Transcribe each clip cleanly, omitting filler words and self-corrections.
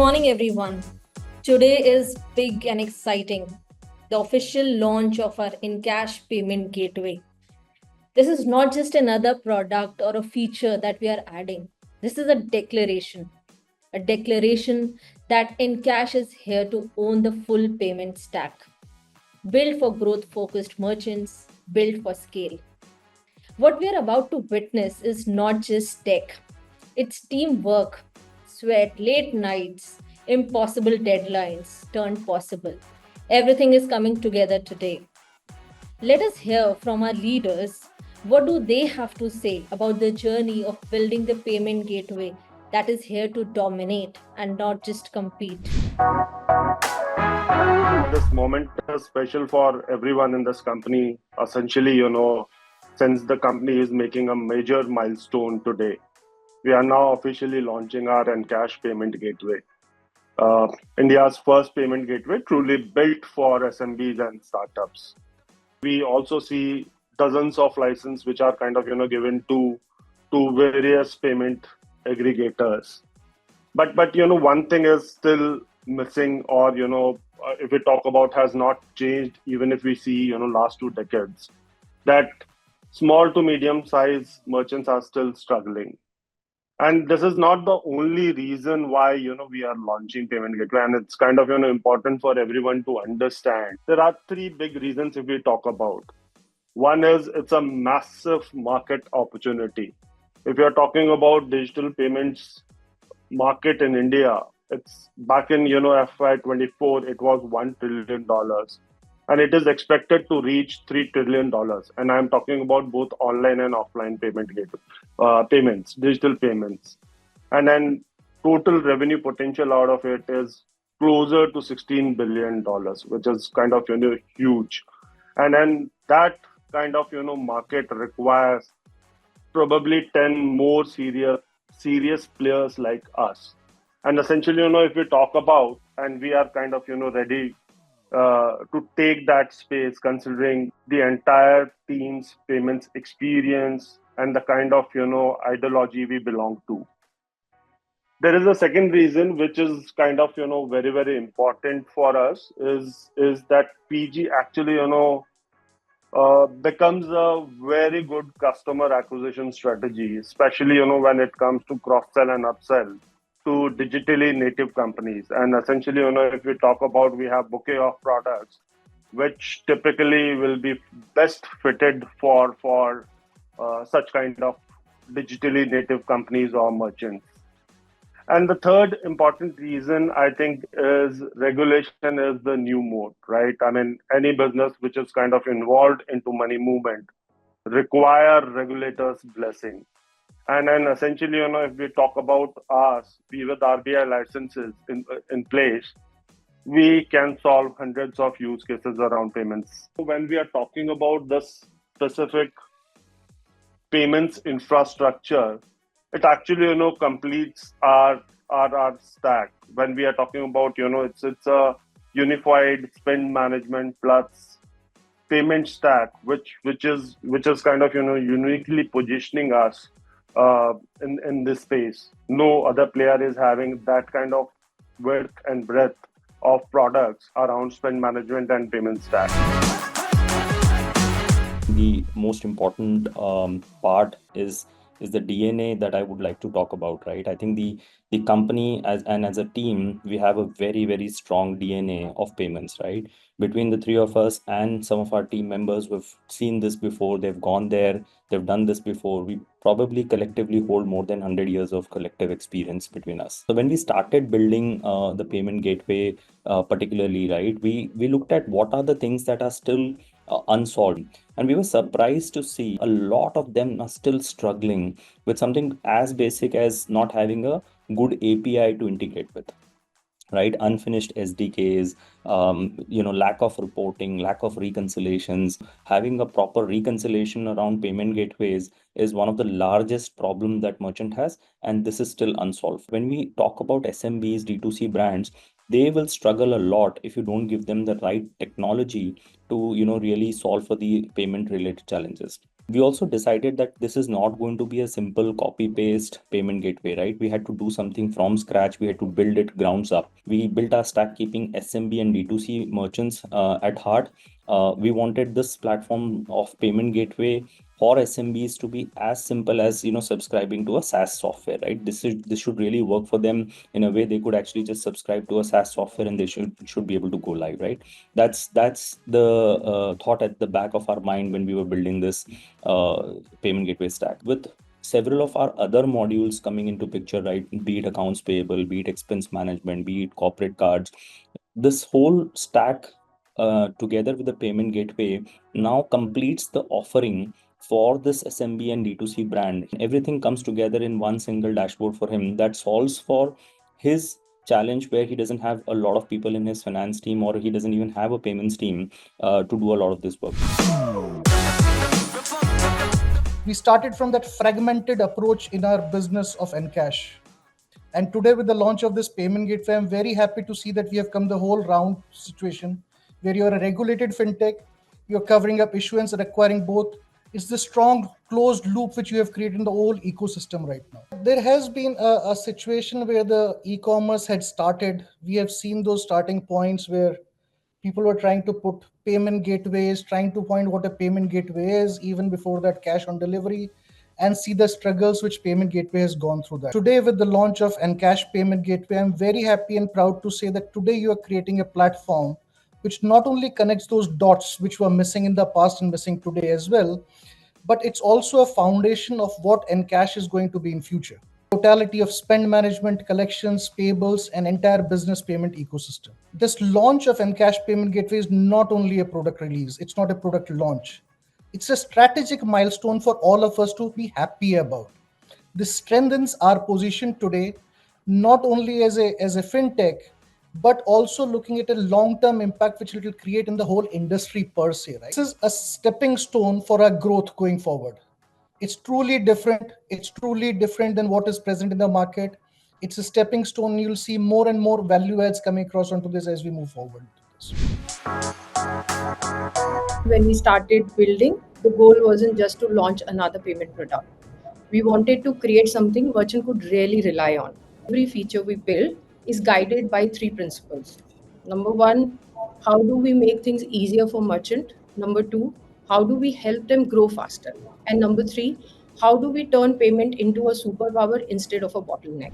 morning, everyone. Today is big and exciting. The official launch of our EnKash payment gateway. This is not just another product or a feature that we are adding. This is a declaration that EnKash is here to own the full payment stack. Built for growth focused merchants, built for scale. What we are about to witness is not just tech, it's teamwork, sweat, late nights, impossible deadlines turned possible. Everything is coming together today. Let us hear from our leaders. What do they have to say about the journey of building the payment gateway that is here to dominate and not just compete? This moment is special for everyone in this company. Essentially, since the company is making a major milestone today, we are now officially launching our EnKash payment gateway. India's first payment gateway, truly built for SMBs and startups. We also see dozens of licenses which are given to various payment aggregators. But one thing is still missing, or if we talk about has not changed, even if we see last 2 decades, that small to medium size merchants are still struggling. And this is not the only reason why we are launching payment gateway, and it's important for everyone to understand. There are 3 big reasons if we talk about. One is it's a massive market opportunity. If you're talking about digital payments market in India, it's back in FY24, it was $1 trillion, and it is expected to reach $3 trillion. And I'm talking about both online and offline payments, digital payments. And then total revenue potential out of it is closer to $16 billion, which is huge. And then that market requires probably 10 more serious players like us. And essentially, if we talk about, and we are ready to take that space, considering the entire team's payments experience and the ideology we belong to. There is a second reason, which is very, very important for us, is that PG actually, becomes a very good customer acquisition strategy, especially, when it comes to cross-sell and upsell to digitally native companies. And essentially, if we talk about, we have bouquet of products, which typically will be best fitted for such digitally native companies or merchants. And the third important reason, I think, is regulation is the new mode, right? I mean, any business which is involved into money movement require regulators' blessing. And then essentially, if we talk about us, we with RBI licenses in place, we can solve hundreds of use cases around payments. When we are talking about this specific payments infrastructure, it actually completes our stack. When we are talking about it's a unified spend management plus payment stack, which is uniquely positioning us in this space. No other player is having that kind of width and breadth of products around spend management and payment stack. The most important part is the DNA that I would like to talk about, right? I think the company as a team, we have a very, very strong DNA of payments, right? Between the 3 of us and some of our team members who have seen this before, they've gone there, they've done this before. We probably collectively hold more than 100 years of collective experience between us. So when we started building the payment gateway, particularly, right, we looked at what are the things that are still unsolved. And we were surprised to see a lot of them are still struggling with something as basic as not having a good API to integrate with, right? Unfinished SDKs, lack of reporting, lack of reconciliations. Having a proper reconciliation around payment gateways is one of the largest problems that merchant has, and this is still unsolved. When we talk about SMBs, D2C brands, they will struggle a lot if you don't give them the right technology to really solve for the payment related challenges. We also decided that this is not going to be a simple copy paste payment gateway, right? We had to do something from scratch. We had to build it grounds up. We built our stack keeping SMB and D2C merchants at heart. We wanted this platform of payment gateway for SMBs to be as simple as subscribing to a SaaS software, right? This should really work for them in a way they could actually just subscribe to a SaaS software and they should be able to go live, right? That's the thought at the back of our mind when we were building this payment gateway stack, with several of our other modules coming into picture, right? Be it accounts payable, be it expense management, be it corporate cards. This whole stack together with the payment gateway now completes the offering for this SMB and D2C brand. Everything comes together in one single dashboard for him that solves for his challenge where he doesn't have a lot of people in his finance team, or he doesn't even have a payments team to do a lot of this work. We started from that fragmented approach in our business of EnKash. And today with the launch of this payment gateway, I'm very happy to see that we have come the whole round situation where you're a regulated fintech, you're covering up issuance and acquiring both. It's the strong closed loop which you have created in the whole ecosystem right now. There has been a situation where the e-commerce had started. We have seen those starting points where people were trying to put payment gateways, trying to find what a payment gateway is, even before that cash on delivery, and see the struggles which payment gateway has gone through that. Today, with the launch of EnKash payment gateway, I'm very happy and proud to say that today you are creating a platform which not only connects those dots which were missing in the past and missing today as well, but it's also a foundation of what EnKash is going to be in future. Totality of spend management, collections, payables, and entire business payment ecosystem. This launch of EnKash Payment Gateway is not only a product release, it's not a product launch. It's a strategic milestone for all of us to be happy about. This strengthens our position today, not only as a fintech, but also looking at a long-term impact which it will create in the whole industry per se. Right? This is a stepping stone for our growth going forward. It's truly different. It's truly different than what is present in the market. It's a stepping stone. You'll see more and more value adds coming across onto this as we move forward. When we started building, the goal wasn't just to launch another payment product. We wanted to create something merchant could really rely on. Every feature we build is guided by three principles. Number one, how do we make things easier for merchant? Number two, how do we help them grow faster? And number three, how do we turn payment into a superpower instead of a bottleneck?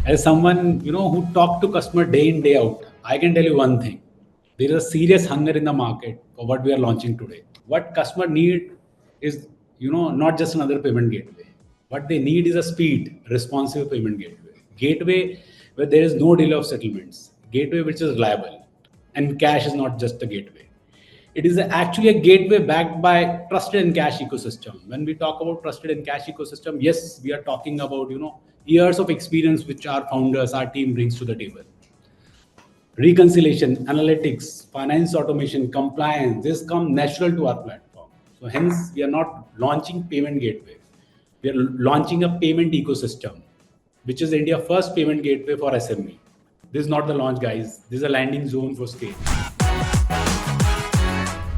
As someone who talk to customer day in day out, I can tell you one thing: there is a serious hunger in the market for what we are launching today. What customer need is not just another payment gateway. What they need is a speed, responsive payment gateway where there is no delay of settlements, gateway which is reliable, and cash is not just a gateway. It is actually a gateway backed by trusted EnKash ecosystem. When we talk about trusted EnKash ecosystem, yes, we are talking about years of experience which our founders, our team brings to the table. Reconciliation, analytics, finance automation, compliance, this come natural to our platform. So hence, we are not launching payment gateway. We are launching a payment ecosystem, which is India's first payment gateway for SME. This is not the launch, guys. This is a landing zone for scale.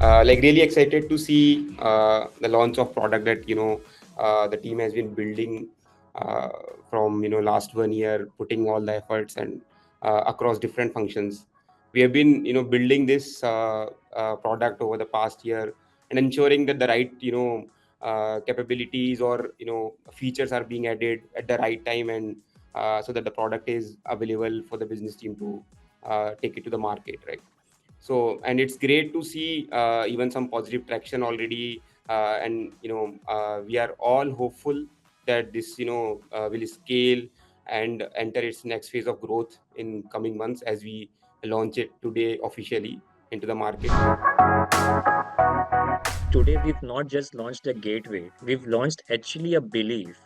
Really excited to see the launch of product that the team has been building from last 1 year, putting all the efforts and across different functions. We have been building this product over the past year and ensuring that the right capabilities or features are being added at the right time, and so that the product is available for the business team to take it to the market, right? So, and it's great to see even some positive traction already, and we are all hopeful that this will scale and enter its next phase of growth in coming months as we launch it today officially into the market. Today, we've not just launched a gateway, we've launched actually a belief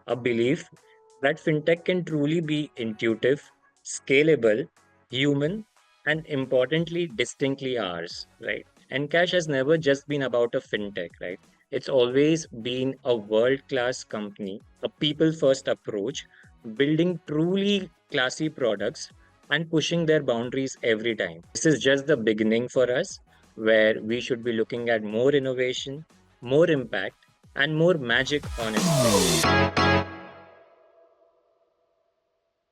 that fintech can truly be intuitive, scalable, human, and importantly, distinctly ours, right? EnKash has never just been about a fintech, right? It's always been a world-class company, a people-first approach, building truly classy products and pushing their boundaries every time. This is just the beginning for us. where we should be looking at more innovation, more impact, and more magic on its screen.